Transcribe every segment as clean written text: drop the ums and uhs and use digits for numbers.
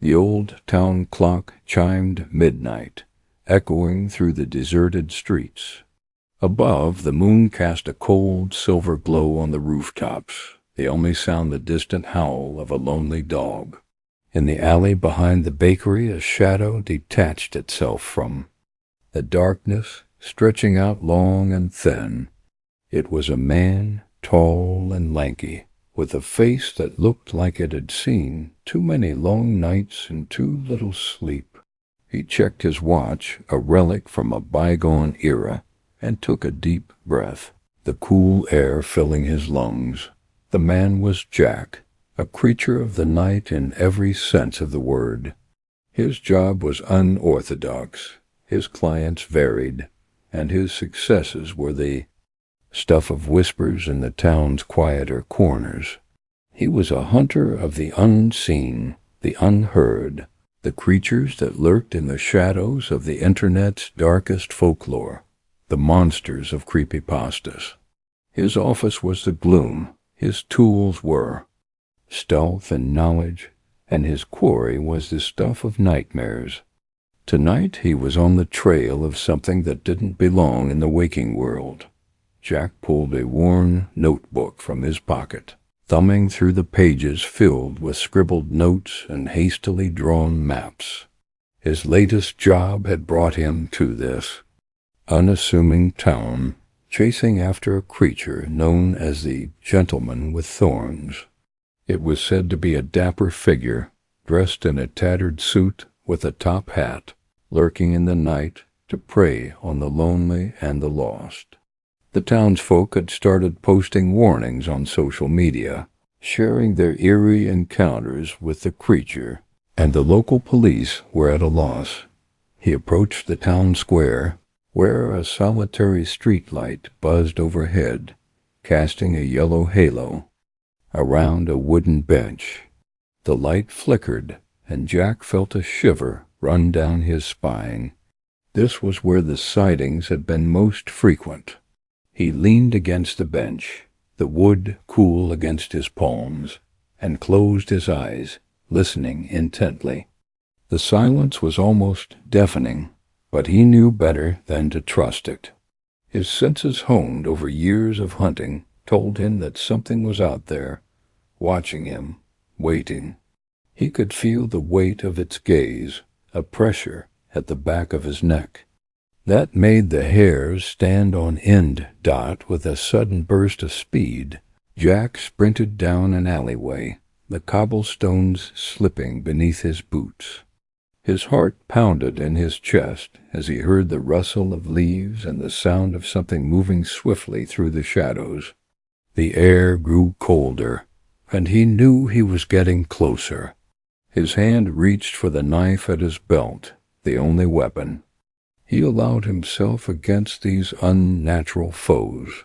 The old town clock chimed midnight, echoing through the deserted streets. Above, the moon cast a cold silver glow on the rooftops, the only sound the distant howl of a lonely dog. In the alley behind the bakery, a shadow detached itself from the darkness, stretching out long and thin. It was a man, tall and lanky, with a face that looked like it had seen too many long nights and too little sleep. He checked his watch, a relic from a bygone era, and took a deep breath, the cool air filling his lungs. The man was Jack, a creature of the night in every sense of the word. His job was unorthodox, his clients varied, and his successes were the stuff of whispers in the town's quieter corners. He was a hunter of the unseen, the unheard, the creatures that lurked in the shadows of the Internet's darkest folklore, the monsters of creepypastas. His office was the gloom, his tools were stealth and knowledge, and his quarry was the stuff of nightmares. Tonight he was on the trail of something that didn't belong in the waking world. Jack pulled a worn notebook from his pocket, thumbing through the pages filled with scribbled notes and hastily drawn maps. His latest job had brought him to this unassuming town, chasing after a creature known as the Gentleman with Thorns. It was said to be a dapper figure, dressed in a tattered suit with a top hat, lurking in the night to prey on the lonely and the lost. The townsfolk had started posting warnings on social media, sharing their eerie encounters with the creature, and the local police were at a loss. He approached the town square, where a solitary streetlight buzzed overhead, casting a yellow halo around a wooden bench. The light flickered, and Jack felt a shiver run down his spine. This was where the sightings had been most frequent. He leaned against the bench, the wood cool against his palms, and closed his eyes, listening intently. The silence was almost deafening, but he knew better than to trust it. His senses honed over years of hunting told him that something was out there, watching him, waiting. He could feel the weight of its gaze, a pressure at the back of his neck. That made the hairs stand on end. With a sudden burst of speed, Jack sprinted down an alleyway, the cobblestones slipping beneath his boots. His heart pounded in his chest as he heard the rustle of leaves and the sound of something moving swiftly through the shadows. The air grew colder, and he knew he was getting closer. His hand reached for the knife at his belt, the only weapon. He allowed himself against these unnatural foes.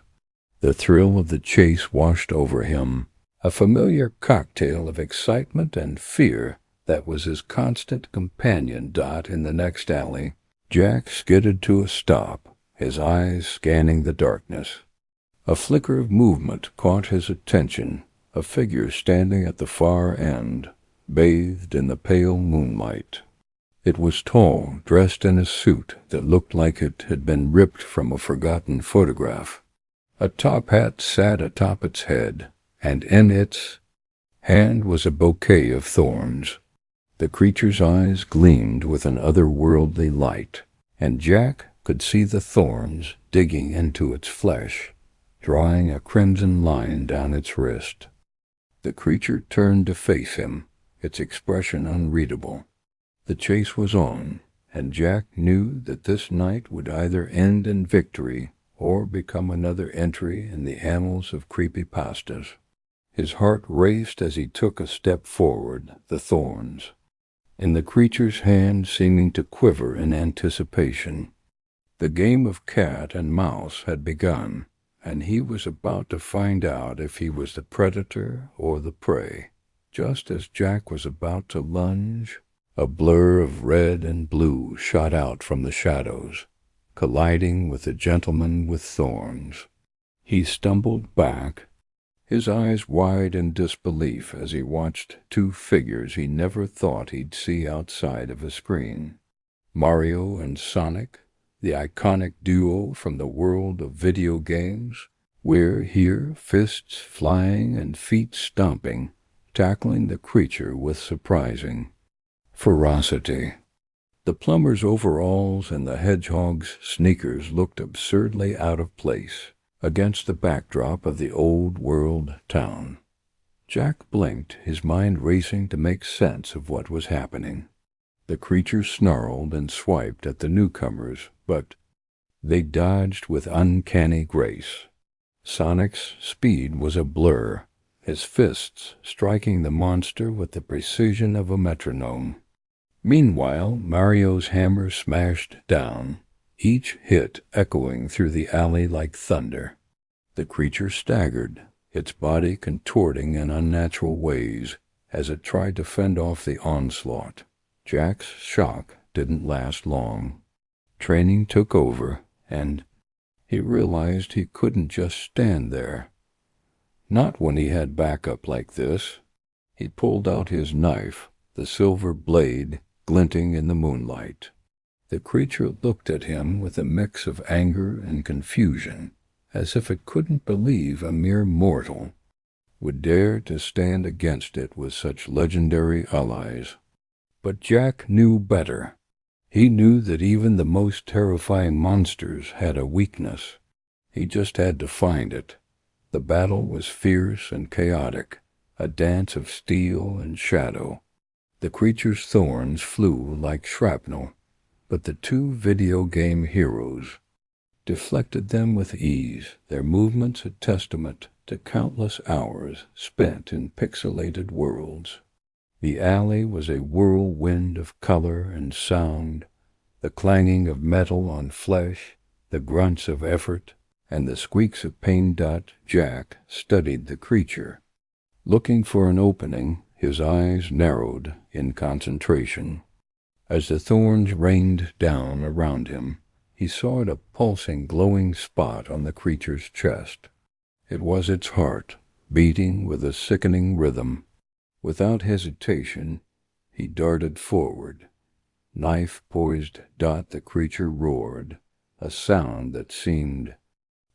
The thrill of the chase washed over him, a familiar cocktail of excitement and fear that was his constant companion. In the next alley, Jack skidded to a stop, his eyes scanning the darkness. A flicker of movement caught his attention, a figure standing at the far end, bathed in the pale moonlight. It was tall, dressed in a suit that looked like it had been ripped from a forgotten photograph. A top hat sat atop its head, and in its hand was a bouquet of thorns. The creature's eyes gleamed with an otherworldly light, and Jack could see the thorns digging into its flesh, drawing a crimson line down its wrist. The creature turned to face him, its expression unreadable. The chase was on, and Jack knew that this night would either end in victory or become another entry in the annals of creepypastas. His heart raced as he took a step forward, the thorns in the creature's hand seeming to quiver in anticipation. The game of cat and mouse had begun, and he was about to find out if he was the predator or the prey. Just as Jack was about to lunge, a blur of red and blue shot out from the shadows, colliding with the Gentleman with Thorns. He stumbled back, his eyes wide in disbelief as he watched two figures he never thought he'd see outside of a screen. Mario and Sonic, the iconic duo from the world of video games, were here, fists flying and feet stomping, tackling the creature with surprising ferocity. The plumber's overalls and the hedgehog's sneakers looked absurdly out of place against the backdrop of the old-world town. Jack blinked, his mind racing to make sense of what was happening. The creature snarled and swiped at the newcomers, but they dodged with uncanny grace. Sonic's speed was a blur, his fists striking the monster with the precision of a metronome. Meanwhile, Mario's hammer smashed down, each hit echoing through the alley like thunder. The creature staggered, its body contorting in unnatural ways as it tried to fend off the onslaught. Jack's shock didn't last long. Training took over, and he realized he couldn't just stand there. Not when he had backup like this. He pulled out his knife, the silver blade glinting in the moonlight. The creature looked at him with a mix of anger and confusion, as if it couldn't believe a mere mortal would dare to stand against it with such legendary allies. But Jack knew better. He knew that even the most terrifying monsters had a weakness. He just had to find it. The battle was fierce and chaotic, a dance of steel and shadow. The creature's thorns flew like shrapnel, but the two video game heroes deflected them with ease, their movements a testament to countless hours spent in pixelated worlds. The alley was a whirlwind of color and sound, the clanging of metal on flesh, the grunts of effort, and the squeaks of pain. Jack studied the creature. Looking for an opening, his eyes narrowed in concentration. As the thorns rained down around him, he saw a pulsing, glowing spot on the creature's chest. It was its heart, beating with a sickening rhythm. Without hesitation, he darted forward. Knife poised. The creature roared, a sound that seemed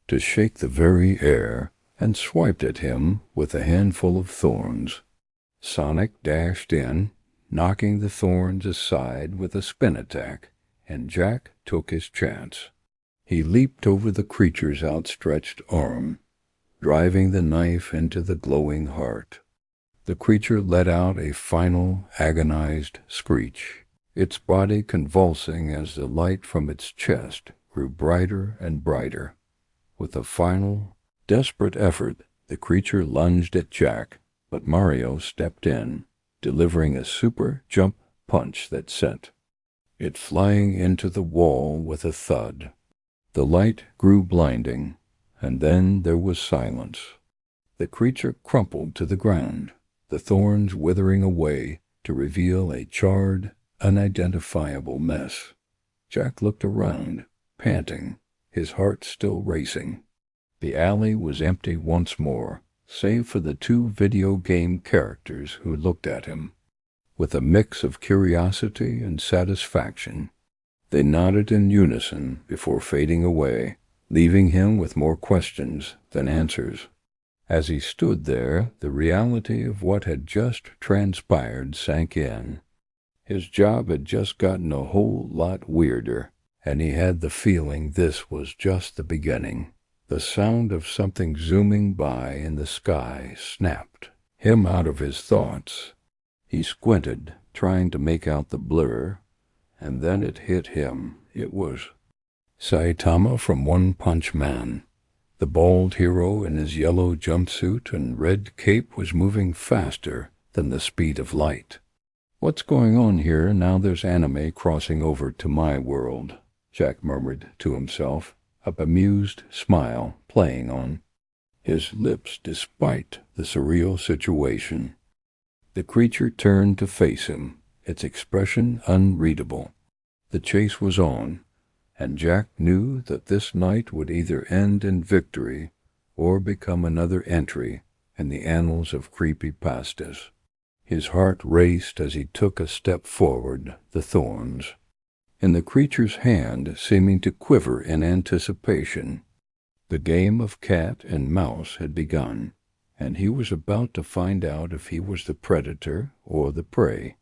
to shake the very air, and swiped at him with a handful of thorns. Sonic dashed in, knocking the thorns aside with a spin attack, and Jack took his chance. He leaped over the creature's outstretched arm, driving the knife into the glowing heart. The creature let out a final, agonized screech, its body convulsing as the light from its chest grew brighter and brighter. With a final, desperate effort, the creature lunged at Jack, but Mario stepped in, delivering a super jump punch that sent it flying into the wall with a thud. The light grew blinding, and then there was silence. The creature crumpled to the ground, the thorns withering away to reveal a charred, unidentifiable mess. Jack looked around, panting, his heart still racing. The alley was empty once more, save for the two video game characters who looked at him. With a mix of curiosity and satisfaction, they nodded in unison before fading away, leaving him with more questions than answers. As he stood there, the reality of what had just transpired sank in. His job had just gotten a whole lot weirder, and he had the feeling this was just the beginning. The sound of something zooming by in the sky snapped him out of his thoughts. He squinted, trying to make out the blur, and then it hit him. It was Saitama from One Punch Man. The bald hero in his yellow jumpsuit and red cape was moving faster than the speed of light. "What's going on here now there's anime crossing over to my world?" Jack murmured to himself, a bemused smile playing on his lips despite the surreal situation. The creature turned to face him, its expression unreadable. The chase was on, and Jack knew that this night would either end in victory or become another entry and the annals of creepypastas. His heart raced as he took a step forward, the thorns in the creature's hand seeming to quiver in anticipation. The game of cat and mouse had begun, and he was about to find out if he was the predator or the prey.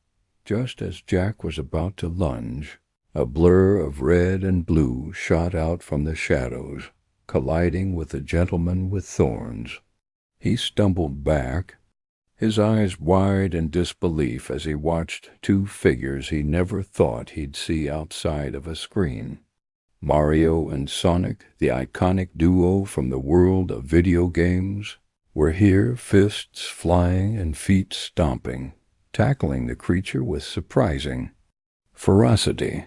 Just as Jack was about to lunge, a blur of red and blue shot out from the shadows, colliding with the gentleman with thorns. He stumbled back, his eyes wide in disbelief as he watched two figures he never thought he'd see outside of a screen. Mario and Sonic, the iconic duo from the world of video games, were here, fists flying and feet stomping, tackling the creature with surprising ferocity.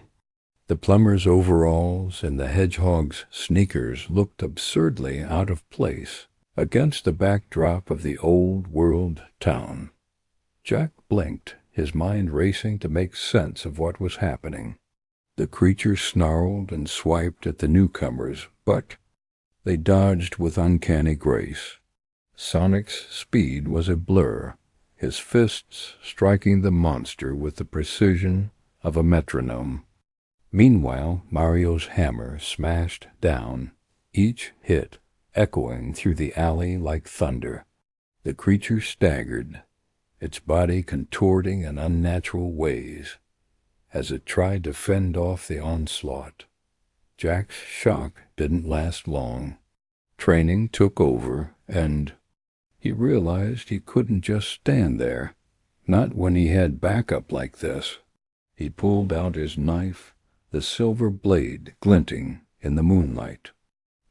The plumber's overalls and the hedgehog's sneakers looked absurdly out of place against the backdrop of the old-world town. Jack blinked, his mind racing to make sense of what was happening. The creature snarled and swiped at the newcomers, but they dodged with uncanny grace. Sonic's speed was a blur, his fists striking the monster with the precision of a metronome. Meanwhile, Mario's hammer smashed down, each hit echoing through the alley like thunder. The creature staggered, its body contorting in unnatural ways as it tried to fend off the onslaught. Jack's shock didn't last long. Training took over, and he realized he couldn't just stand there, not when he had backup like this. He pulled out his knife, the silver blade glinting in the moonlight.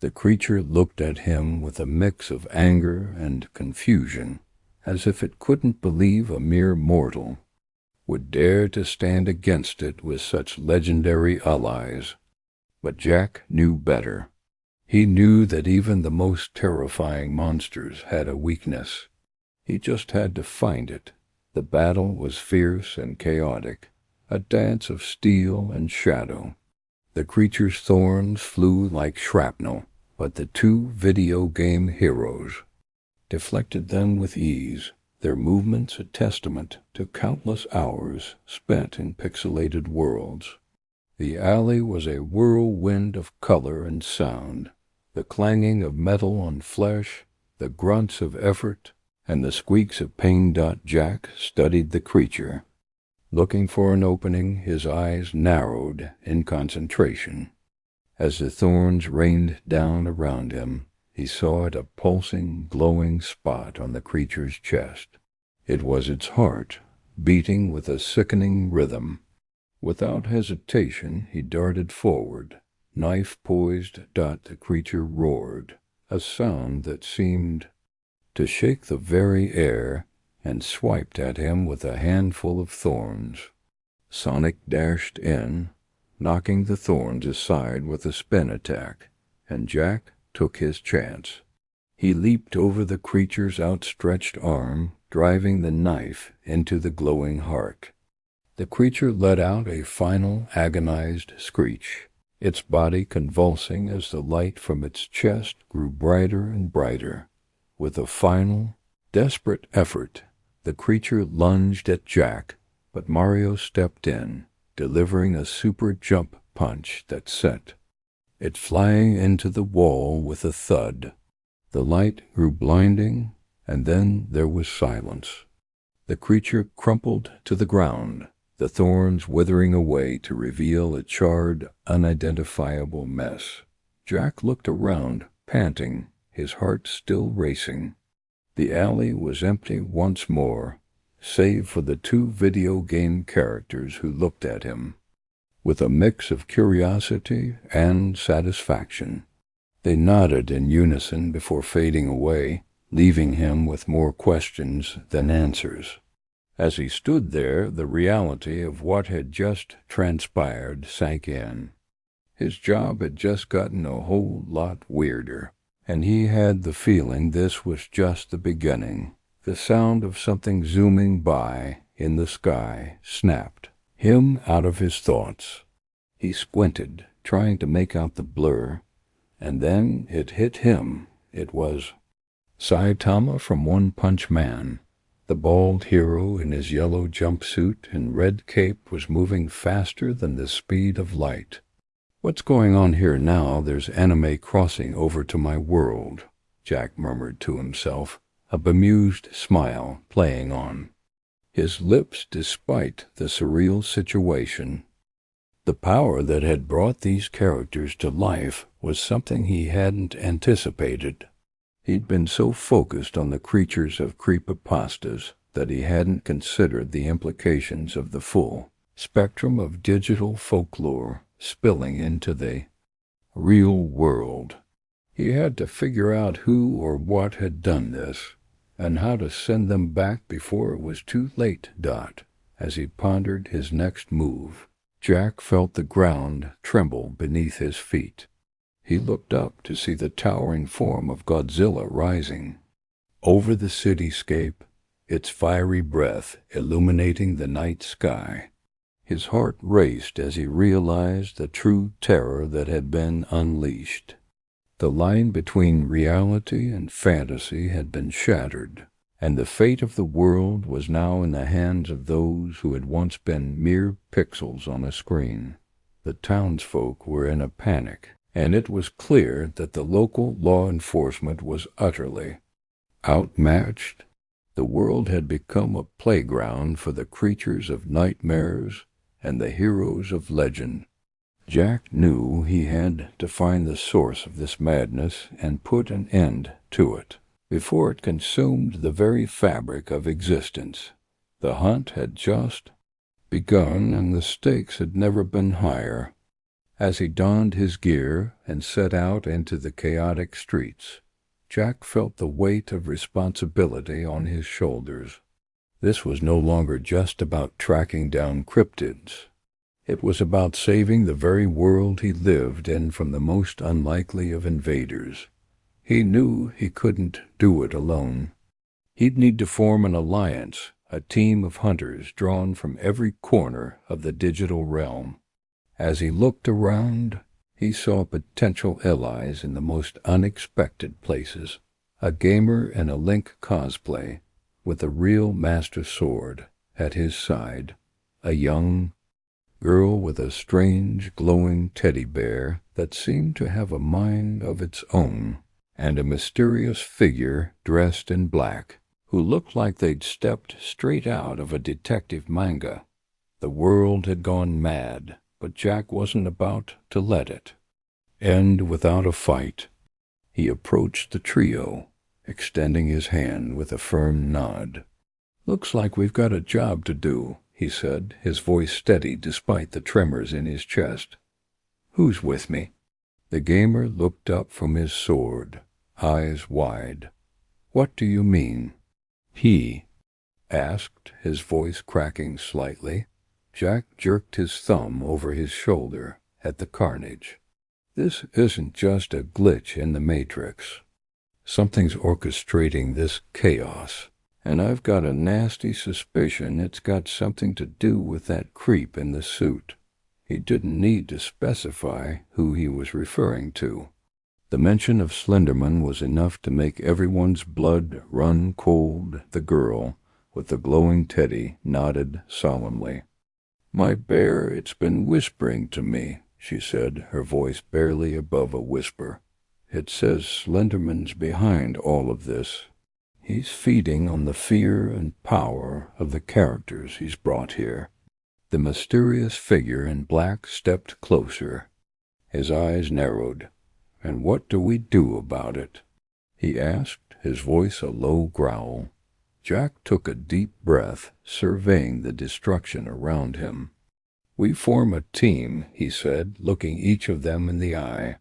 The creature looked at him with a mix of anger and confusion, as if it couldn't believe a mere mortal would dare to stand against it with such legendary allies. But Jack knew better. He knew that even the most terrifying monsters had a weakness. He just had to find it. The battle was fierce and chaotic, a dance of steel and shadow. The creature's thorns flew like shrapnel, but the two video game heroes deflected them with ease, their movements a testament to countless hours spent in pixelated worlds. The alley was a whirlwind of color and sound, the clanging of metal on flesh, the grunts of effort, and the squeaks of pain. Jack studied the creature. Looking for an opening, his eyes narrowed in concentration. As the thorns rained down around him, he saw it a pulsing, glowing spot on the creature's chest. It was its heart, beating with a sickening rhythm. Without hesitation, he darted forward, knife poised. The creature roared, a sound that seemed to shake the very air, and swiped at him with a handful of thorns. Sonic dashed in, knocking the thorns aside with a spin attack, and Jack took his chance. He leaped over the creature's outstretched arm, driving the knife into the glowing heart. The creature let out a final agonized screech, its body convulsing as the light from its chest grew brighter and brighter. With a final, desperate effort, the creature lunged at Jack, but Mario stepped in, delivering a super jump punch that sent it flying into the wall with a thud. The light grew blinding, and then there was silence. The creature crumpled to the ground, the thorns withering away to reveal a charred, unidentifiable mess. Jack looked around, panting, his heart still racing. The alley was empty once more, save for the two video game characters who looked at him with a mix of curiosity and satisfaction. They nodded in unison before fading away, leaving him with more questions than answers. As he stood there, the reality of what had just transpired sank in. His job had just gotten a whole lot weirder, and he had the feeling this was just the beginning. The sound of something zooming by in the sky snapped him out of his thoughts. He squinted, trying to make out the blur, and then it hit him. It was Saitama from One Punch Man. The bald hero in his yellow jumpsuit and red cape was moving faster than the speed of light. "What's going on here now? There's anime crossing over to my world," Jack murmured to himself, a bemused smile playing on his lips despite the surreal situation. The power that had brought these characters to life was something he hadn't anticipated. He'd been so focused on the creatures of creepypastas that he hadn't considered the implications of the full spectrum of digital folklore spilling into the real world. He had to figure out who or what had done this, and how to send them back before it was too late. As he pondered his next move, Jack felt the ground tremble beneath his feet. He looked up to see the towering form of Godzilla rising over the cityscape, its fiery breath illuminating the night sky. His heart raced as he realized the true terror that had been unleashed. The line between reality and fantasy had been shattered, and the fate of the world was now in the hands of those who had once been mere pixels on a screen. The townsfolk were in a panic, and it was clear that the local law enforcement was utterly outmatched. The world had become a playground for the creatures of nightmares and the heroes of legend. Jack knew he had to find the source of this madness and put an end to it before it consumed the very fabric of existence. The hunt had just begun, and the stakes had never been higher. As he donned his gear and set out into the chaotic streets, Jack felt the weight of responsibility on his shoulders. This was no longer just about tracking down cryptids. It was about saving the very world he lived in from the most unlikely of invaders. He knew he couldn't do it alone. He'd need to form an alliance, a team of hunters drawn from every corner of the digital realm. As he looked around, he saw potential allies in the most unexpected places. A gamer in a Link cosplay, with a real master sword at his side. A young girl with a strange, glowing teddy bear that seemed to have a mind of its own. And a mysterious figure dressed in black, who looked like they'd stepped straight out of a detective manga. The world had gone mad, but Jack wasn't about to let it end without a fight. He approached the trio, extending his hand with a firm nod. "Looks like we've got a job to do," he said, his voice steady despite the tremors in his chest. "Who's with me?" The gamer looked up from his sword, eyes wide. "What do you mean?" he asked, his voice cracking slightly. Jack jerked his thumb over his shoulder at the carnage. "This isn't just a glitch in the Matrix. Something's orchestrating this chaos, and I've got a nasty suspicion it's got something to do with that creep in the suit." He didn't need to specify who he was referring to. The mention of Slenderman was enough to make everyone's blood run cold. The girl with the glowing teddy nodded solemnly. "My bear, it's been whispering to me," she said, her voice barely above a whisper. "It says Slenderman's behind all of this. He's feeding on the fear and power of the characters he's brought here." The mysterious figure in black stepped closer. His eyes narrowed. "And what do we do about it?" he asked, his voice a low growl. Jack took a deep breath, surveying the destruction around him. "We form a team," he said, looking each of them in the eye.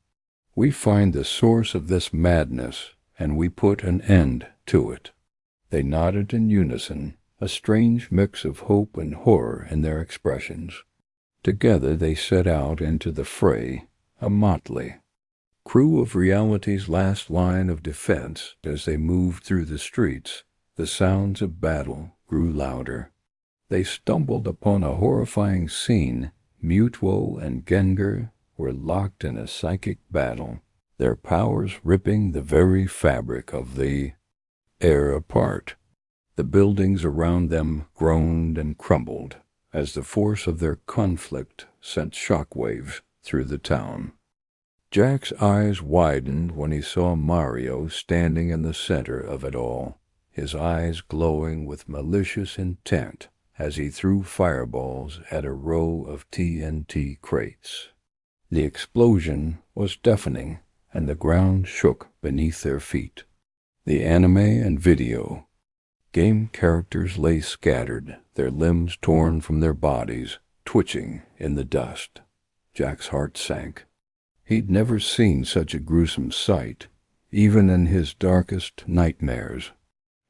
"We find the source of this madness, and we put an end to it." They nodded in unison, a strange mix of hope and horror in their expressions. Together they set out into the fray, a motley crew of reality's last line of defense. As they moved through the streets, the sounds of battle grew louder. They stumbled upon a horrifying scene. Mutuo and Gengar were locked in a psychic battle, their powers ripping the very fabric of the air apart. The buildings around them groaned and crumbled as the force of their conflict sent shockwaves through the town. Jack's eyes widened when he saw Mario standing in the center of it all, his eyes glowing with malicious intent as he threw fireballs at a row of TNT crates. The explosion was deafening, and the ground shook beneath their feet. The anime and video game characters lay scattered, their limbs torn from their bodies, twitching in the dust. Jack's heart sank. He'd never seen such a gruesome sight, even in his darkest nightmares.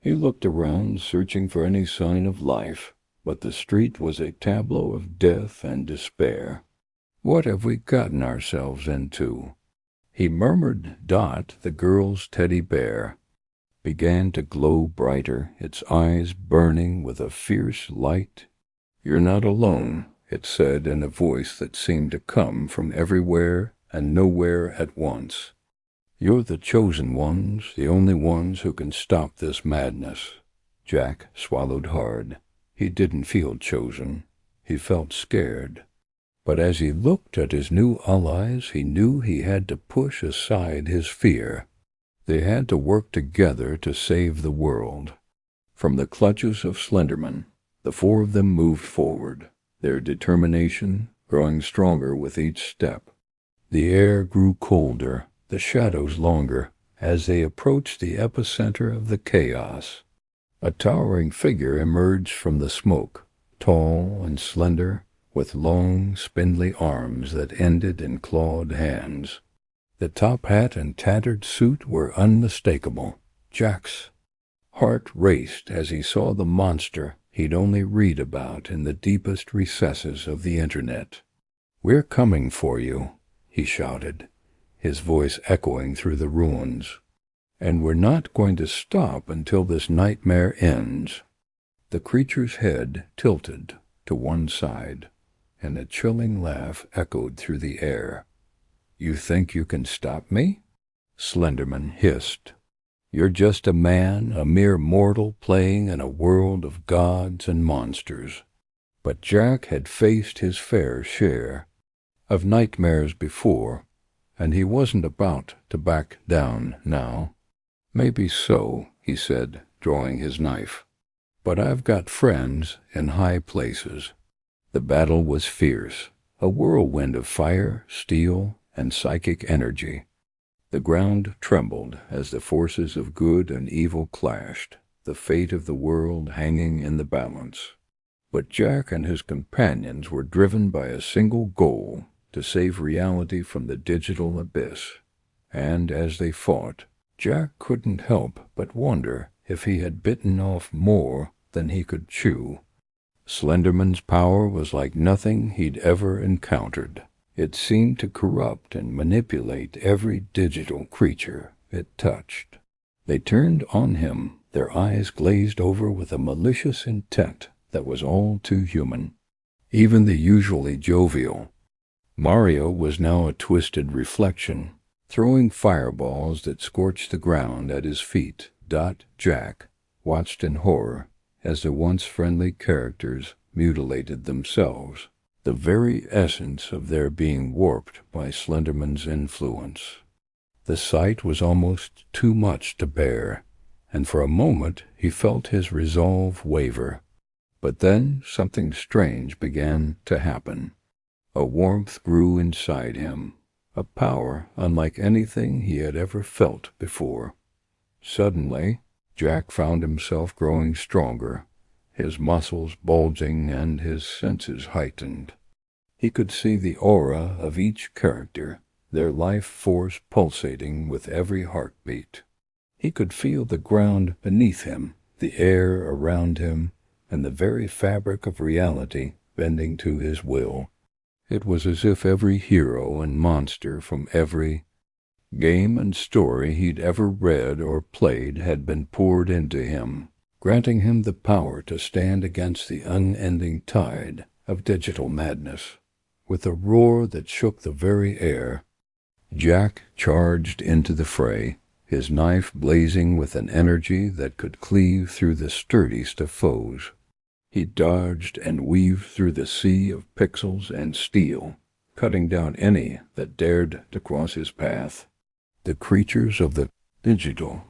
He looked around, searching for any sign of life, but the street was a tableau of death and despair. "What have we gotten ourselves into?" He murmured. Dot, the girl's teddy bear, began to glow brighter, its eyes burning with a fierce light. "You're not alone," it said in a voice that seemed to come from everywhere and nowhere at once. "You're the chosen ones, the only ones who can stop this madness." Jack swallowed hard. He didn't feel chosen. He felt scared. But as he looked at his new allies, he knew he had to push aside his fear. They had to work together to save the world. From the clutches of Slenderman, the four of them moved forward, their determination growing stronger with each step. The air grew colder, the shadows longer, as they approached the epicenter of the chaos. A towering figure emerged from the smoke, tall and slender, with long, spindly arms that ended in clawed hands. The top hat and tattered suit were unmistakable. Jack's heart raced as he saw the monster he'd only read about in the deepest recesses of the internet. "We're coming for you," he shouted, his voice echoing through the ruins. "And we're not going to stop until this nightmare ends." The creature's head tilted to one side, and a chilling laugh echoed through the air. "You think you can stop me?" Slenderman hissed. "You're just a man, a mere mortal playing in a world of gods and monsters." But Jack had faced his fair share of nightmares before, and he wasn't about to back down now. "Maybe so," he said, drawing his knife. "But I've got friends in high places." The battle was fierce, a whirlwind of fire, steel, and psychic energy. The ground trembled as the forces of good and evil clashed, the fate of the world hanging in the balance. But Jack and his companions were driven by a single goal: to save reality from the digital abyss. And as they fought, Jack couldn't help but wonder if he had bitten off more than he could chew. Slenderman's power was like nothing he'd ever encountered. It seemed to corrupt and manipulate every digital creature it touched. They turned on him, their eyes glazed over with a malicious intent that was all too human. Even the usually jovial Mario was now a twisted reflection, throwing fireballs that scorched the ground at his feet. Jack watched in horror as the once friendly characters mutilated themselves, the very essence of their being warped by Slenderman's influence. The sight was almost too much to bear, and for a moment he felt his resolve waver. But then something strange began to happen. A warmth grew inside him, a power unlike anything he had ever felt before. Suddenly, Jack found himself growing stronger, his muscles bulging and his senses heightened. He could see the aura of each character, their life force pulsating with every heartbeat. He could feel the ground beneath him, the air around him, and the very fabric of reality bending to his will. It was as if every hero and monster from every game and story he'd ever read or played had been poured into him, granting him the power to stand against the unending tide of digital madness. With a roar that shook the very air, Jack charged into the fray, his knife blazing with an energy that could cleave through the sturdiest of foes. He dodged and weaved through the sea of pixels and steel, cutting down any that dared to cross his path. The creatures of the digital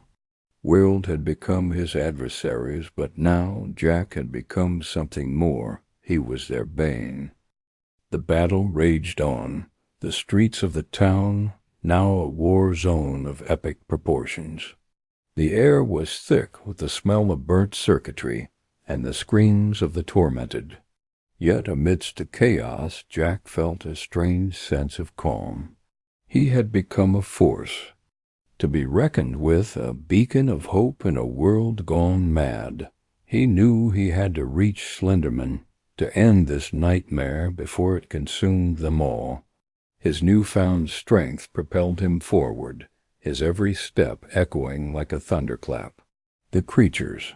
world had become his adversaries, but now Jack had become something more. He was their bane. The battle raged on, the streets of the town now a war zone of epic proportions. The air was thick with the smell of burnt circuitry and the screams of the tormented. Yet amidst the chaos, Jack felt a strange sense of calm. He had become a force to be reckoned with, a beacon of hope in a world gone mad. He knew he had to reach Slenderman, to end this nightmare before it consumed them all. His newfound strength propelled him forward, his every step echoing like a thunderclap. The creatures'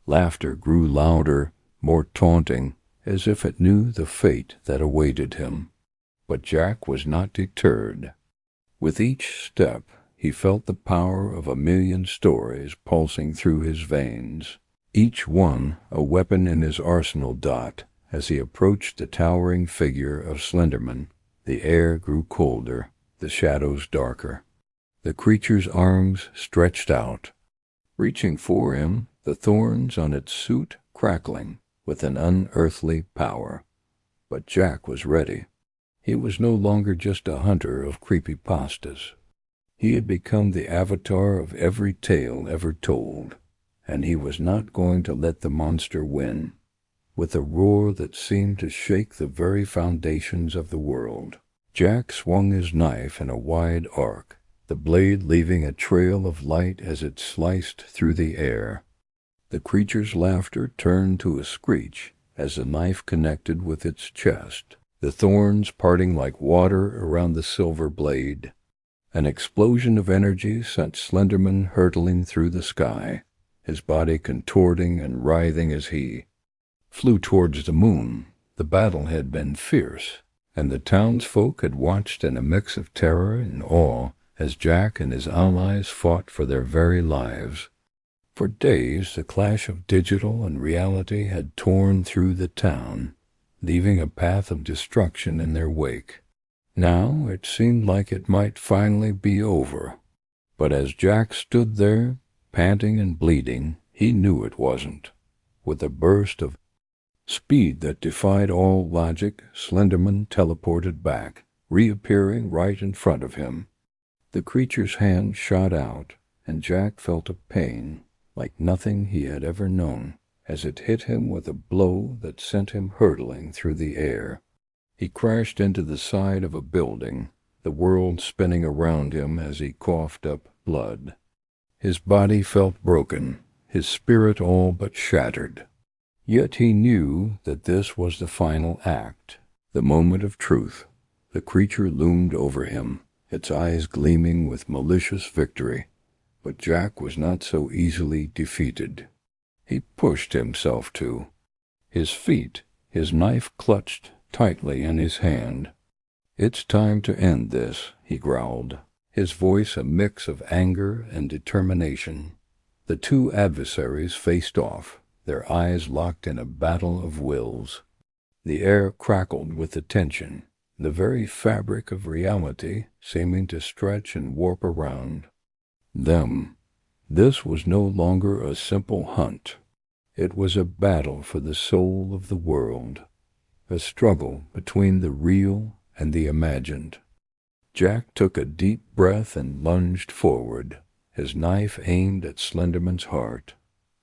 laughter grew louder, more taunting, as if it knew the fate that awaited him. But Jack was not deterred. With each step, he felt the power of 1,000,000 stories pulsing through his veins, each one a weapon in his arsenal. As he approached the towering figure of Slenderman, the air grew colder, the shadows darker. The creature's arms stretched out, reaching for him, the thorns on its suit crackling with an unearthly power. But Jack was ready. He was no longer just a hunter of creepypastas. He had become the avatar of every tale ever told, and he was not going to let the monster win. With a roar that seemed to shake the very foundations of the world, Jack swung his knife in a wide arc, the blade leaving a trail of light as it sliced through the air. The creature's laughter turned to a screech as the knife connected with its chest, the thorns parting like water around the silver blade. An explosion of energy sent Slenderman hurtling through the sky, his body contorting and writhing as he flew towards the moon. The battle had been fierce, and the townsfolk had watched in a mix of terror and awe as Jack and his allies fought for their very lives. For days, the clash of digital and reality had torn through the town, leaving a path of destruction in their wake. Now it seemed like it might finally be over. But as Jack stood there, panting and bleeding, he knew it wasn't. With a burst of speed that defied all logic, Slenderman teleported back, reappearing right in front of him. The creature's hand shot out, and Jack felt a pain like nothing he had ever known, as it hit him with a blow that sent him hurtling through the air. He crashed into the side of a building, the world spinning around him as he coughed up blood. His body felt broken, his spirit all but shattered. Yet he knew that this was the final act, the moment of truth. The creature loomed over him, its eyes gleaming with malicious victory. But Jack was not so easily defeated. He pushed himself to his feet, his knife clutched tightly in his hand. "It's time to end this," he growled, his voice a mix of anger and determination. The two adversaries faced off, their eyes locked in a battle of wills. The air crackled with the tension, the very fabric of reality seeming to stretch and warp around them. This was no longer a simple hunt. It was a battle for the soul of the world, a struggle between the real and the imagined. Jack took a deep breath and lunged forward, his knife aimed at Slenderman's heart.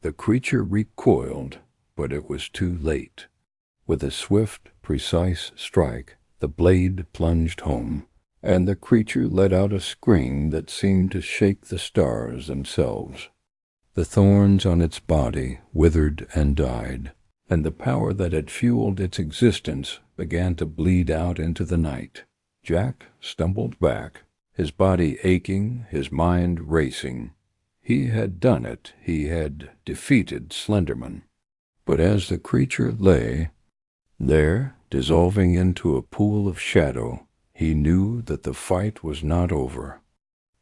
The creature recoiled, but it was too late. With a swift, precise strike, the blade plunged home, and the creature let out a scream that seemed to shake the stars themselves. The thorns on its body withered and died, and the power that had fueled its existence began to bleed out into the night. Jack stumbled back, his body aching, his mind racing. He had done it. He had defeated Slenderman. But as the creature lay there, dissolving into a pool of shadow, he knew that the fight was not over.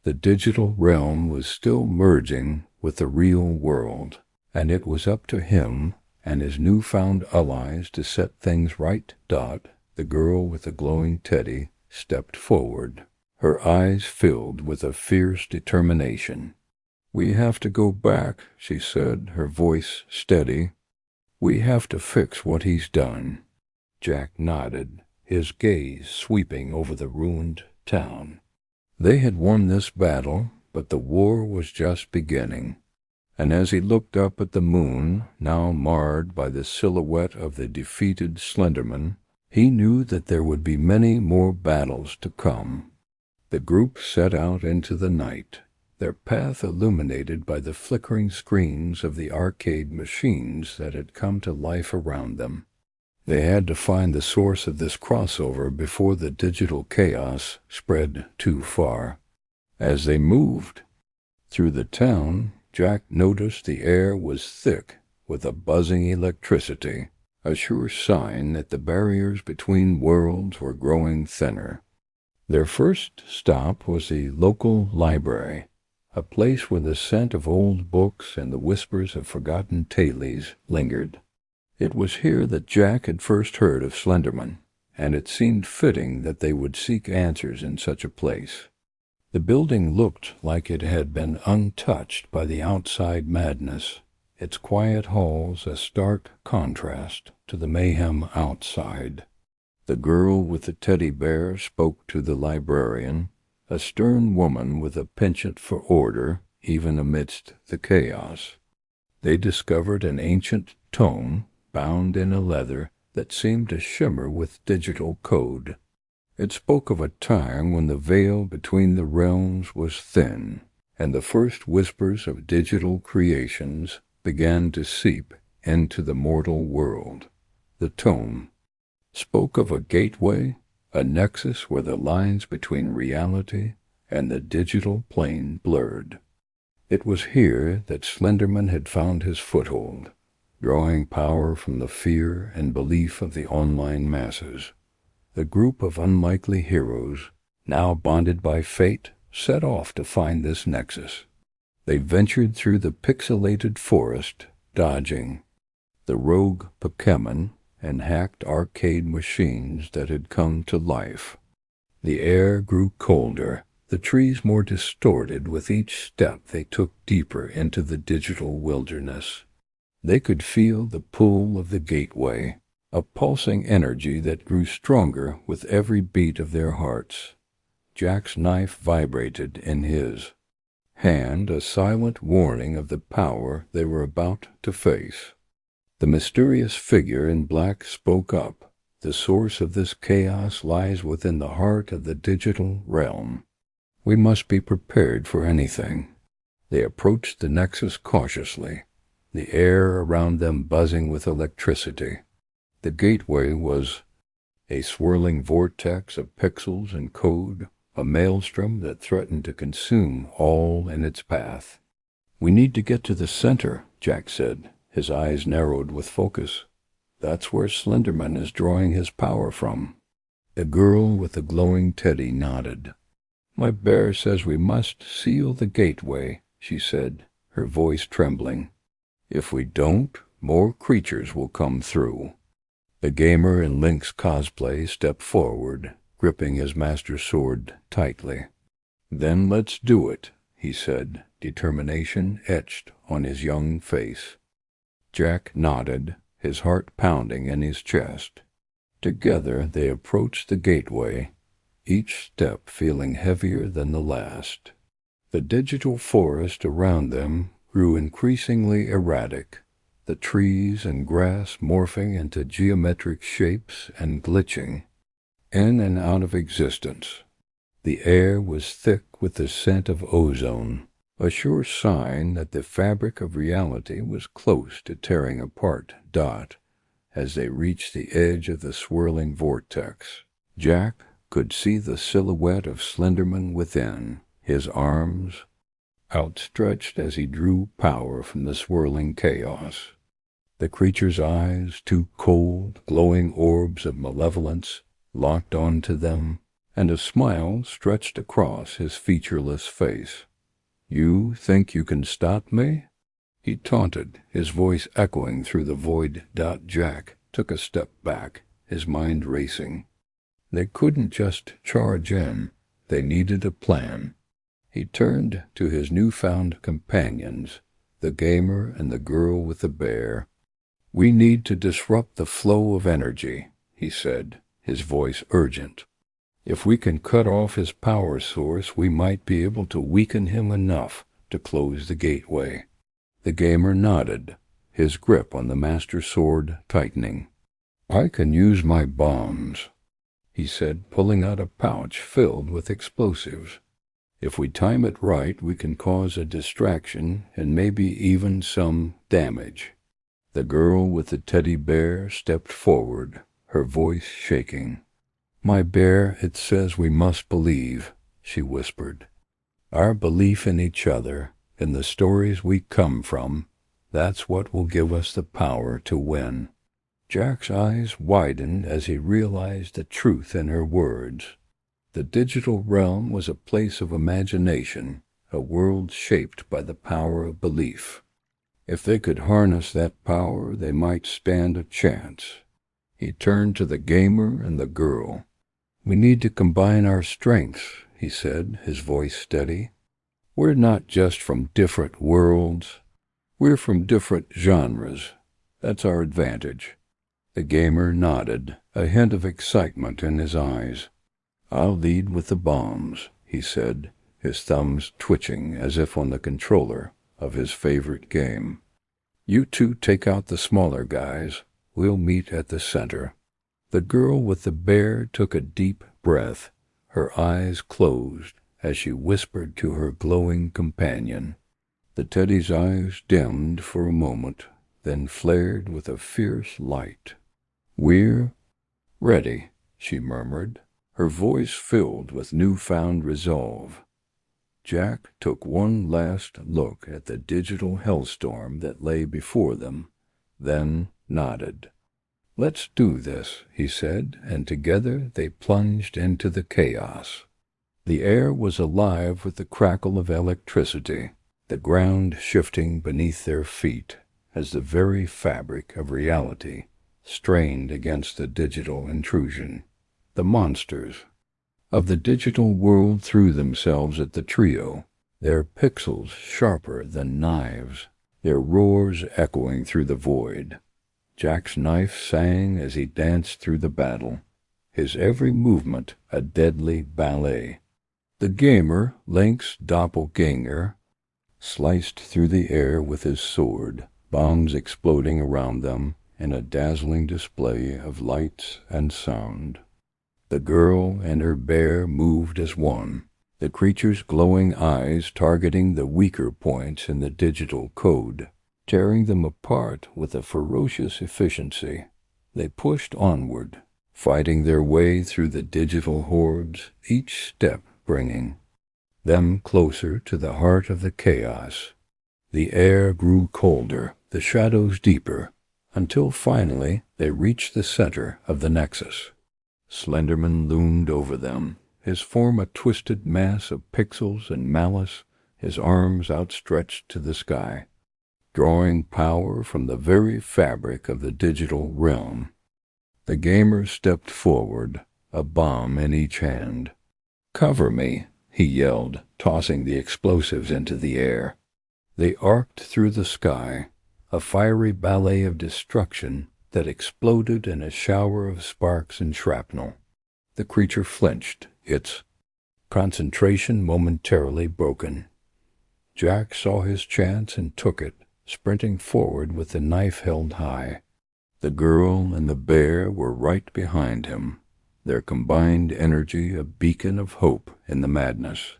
The digital realm was still merging with the real world, and it was up to him and his newfound allies to set things right. The girl with the glowing teddy stepped forward, her eyes filled with a fierce determination. "We have to go back," she said, her voice steady. "We have to fix what he's done." Jack nodded, his gaze sweeping over the ruined town. They had won this battle, but the war was just beginning. And as he looked up at the moon, now marred by the silhouette of the defeated Slenderman, he knew that there would be many more battles to come. The group set out into the night, their path illuminated by the flickering screens of the arcade machines that had come to life around them. They had to find the source of this crossover before the digital chaos spread too far. As they moved through the town, Jack noticed the air was thick with a buzzing electricity, a sure sign that the barriers between worlds were growing thinner. Their first stop was the local library, a place where the scent of old books and the whispers of forgotten tales lingered. It was here that Jack had first heard of Slenderman, and it seemed fitting that they would seek answers in such a place. The building looked like it had been untouched by the outside madness, its quiet halls a stark contrast to the mayhem outside. The girl with the teddy bear spoke to the librarian, a stern woman with a penchant for order, even amidst the chaos. They discovered an ancient tome, bound in a leather that seemed to shimmer with digital code. It spoke of a time when the veil between the realms was thin, and the first whispers of digital creations began to seep into the mortal world. The tome spoke of a gateway, a nexus where the lines between reality and the digital plane blurred. It was here that Slenderman had found his foothold, drawing power from the fear and belief of the online masses. The group of unlikely heroes, now bonded by fate, set off to find this nexus. They ventured through the pixelated forest, dodging the rogue Pokemon and hacked arcade machines that had come to life. The air grew colder, the trees more distorted with each step they took deeper into the digital wilderness. They could feel the pull of the gateway, a pulsing energy that grew stronger with every beat of their hearts. Jack's knife vibrated in his hand, a silent warning of the power they were about to face. The mysterious figure in black spoke up. "The source of this chaos lies within the heart of the digital realm. We must be prepared for anything." They approached the nexus cautiously, the air around them buzzing with electricity. The gateway was a swirling vortex of pixels and code, a maelstrom that threatened to consume all in its path. "We need to get to the center," Jack said, his eyes narrowed with focus. "That's where Slenderman is drawing his power from." The girl with the glowing teddy nodded. "My bear says we must seal the gateway," she said, her voice trembling. "If we don't, more creatures will come through." The gamer in Link's cosplay stepped forward, gripping his master sword tightly. "Then let's do it," he said, determination etched on his young face. Jack nodded, his heart pounding in his chest. Together they approached the gateway, each step feeling heavier than the last. The digital forest around them grew increasingly erratic, the trees and grass morphing into geometric shapes and glitching in and out of existence. The air was thick with the scent of ozone, a sure sign that the fabric of reality was close to tearing apart. As they reached the edge of the swirling vortex, Jack could see the silhouette of Slenderman within, his arms outstretched as he drew power from the swirling chaos. The creature's eyes, two cold, glowing orbs of malevolence, locked onto them, and a smile stretched across his featureless face. "You think you can stop me?" He taunted, his voice echoing through the void. Jack took a step back, his mind racing. They couldn't just charge in. They needed a plan. He turned to his newfound companions, the gamer and the girl with the bear. "We need to disrupt the flow of energy," he said, his voice urgent. "If we can cut off his power source, we might be able to weaken him enough to close the gateway." The gamer nodded, his grip on the master sword tightening. "I can use my bombs," he said, pulling out a pouch filled with explosives. "If we time it right, we can cause a distraction and maybe even some damage." The girl with the teddy bear stepped forward, her voice shaking. "My bear, it says we must believe," she whispered. "Our belief in each other, in the stories we come from, that's what will give us the power to win." Jack's eyes widened as he realized the truth in her words. The digital realm was a place of imagination, a world shaped by the power of belief. If they could harness that power, they might stand a chance. He turned to the gamer and the girl. "We need to combine our strengths," he said, his voice steady. "We're not just from different worlds. We're from different genres. That's our advantage." The gamer nodded, a hint of excitement in his eyes. "I'll lead with the bombs," he said, his thumbs twitching as if on the controller of his favorite game. "You two take out the smaller guys. We'll meet at the center." The girl with the bear took a deep breath, her eyes closed as she whispered to her glowing companion. The teddy's eyes dimmed for a moment, then flared with a fierce light. "We're ready," she murmured, her voice filled with newfound resolve. Jack took one last look at the digital hellstorm that lay before them, then nodded. "Let's do this," he said, and together they plunged into the chaos. The air was alive with the crackle of electricity, the ground shifting beneath their feet as the very fabric of reality strained against the digital intrusion. The monsters of the digital world threw themselves at the trio, their pixels sharper than knives, their roars echoing through the void. Jack's knife sang as he danced through the battle, his every movement a deadly ballet. The gamer, Link's doppelganger, sliced through the air with his sword, bombs exploding around them in a dazzling display of lights and sound. The girl and her bear moved as one, the creature's glowing eyes targeting the weaker points in the digital code, tearing them apart with a ferocious efficiency. They pushed onward, fighting their way through the digital hordes, each step bringing them closer to the heart of the chaos. The air grew colder, the shadows deeper, until finally they reached the center of the nexus. Slenderman loomed over them, his form a twisted mass of pixels and malice, his arms outstretched to the sky, drawing power from the very fabric of the digital realm. The gamer stepped forward, a bomb in each hand. "Cover me," he yelled, tossing the explosives into the air. They arced through the sky, a fiery ballet of destruction that exploded in a shower of sparks and shrapnel. The creature flinched, its concentration momentarily broken. Jack saw his chance and took it, sprinting forward with the knife held high. The girl and the bear were right behind him, their combined energy a beacon of hope in the madness.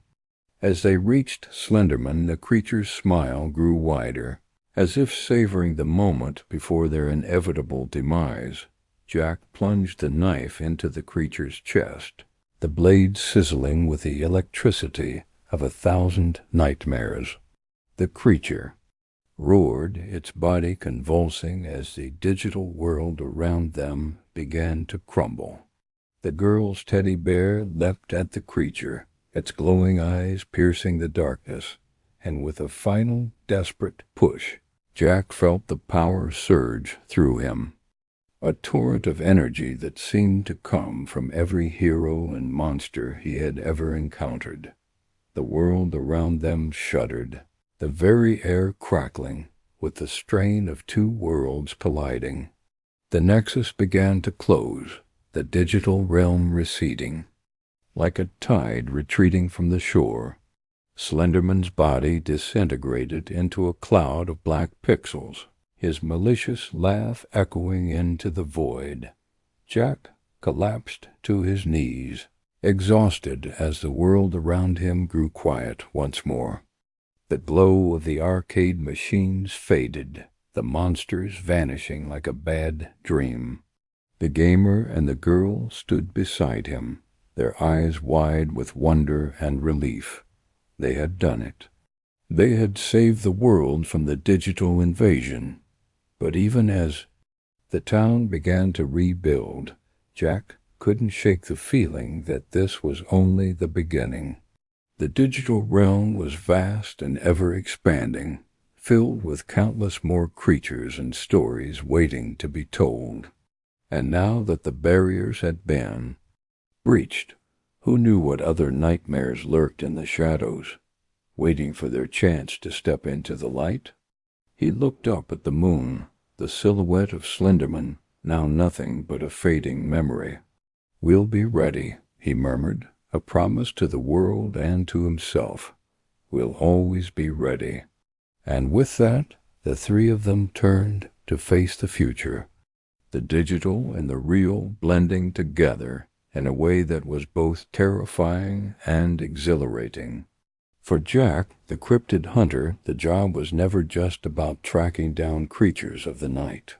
As they reached Slenderman, the creature's smile grew wider, as if savoring the moment before their inevitable demise. Jack plunged the knife into the creature's chest, the blade sizzling with the electricity of 1,000 nightmares. The creature roared, its body convulsing as the digital world around them began to crumble. The girl's teddy bear leapt at the creature, its glowing eyes piercing the darkness, and with a final, desperate push, Jack felt the power surge through him. A torrent of energy that seemed to come from every hero and monster he had ever encountered. The world around them shuddered, the very air crackling with the strain of two worlds colliding. The nexus began to close, the digital realm receding. Like a tide retreating from the shore, Slenderman's body disintegrated into a cloud of black pixels, his malicious laugh echoing into the void. Jack collapsed to his knees, exhausted as the world around him grew quiet once more. The glow of the arcade machines faded, the monsters vanishing like a bad dream. The gamer and the girl stood beside him, their eyes wide with wonder and relief. They had done it. They had saved the world from the digital invasion. But even as the town began to rebuild, Jack couldn't shake the feeling that this was only the beginning. The digital realm was vast and ever-expanding, filled with countless more creatures and stories waiting to be told. And now that the barriers had been breached, who knew what other nightmares lurked in the shadows, waiting for their chance to step into the light? He looked up at the moon, the silhouette of Slenderman, now nothing but a fading memory. "We'll be ready," he murmured, a promise to the world and to himself. "We'll always be ready." And with that, the three of them turned to face the future, the digital and the real blending together in a way that was both terrifying and exhilarating. For Jack, the cryptid hunter, the job was never just about tracking down creatures of the night.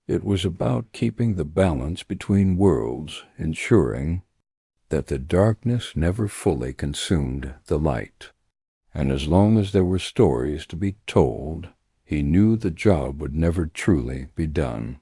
It was about keeping the balance between worlds, ensuring that the darkness never fully consumed the light. And as long as there were stories to be told, he knew the job would never truly be done.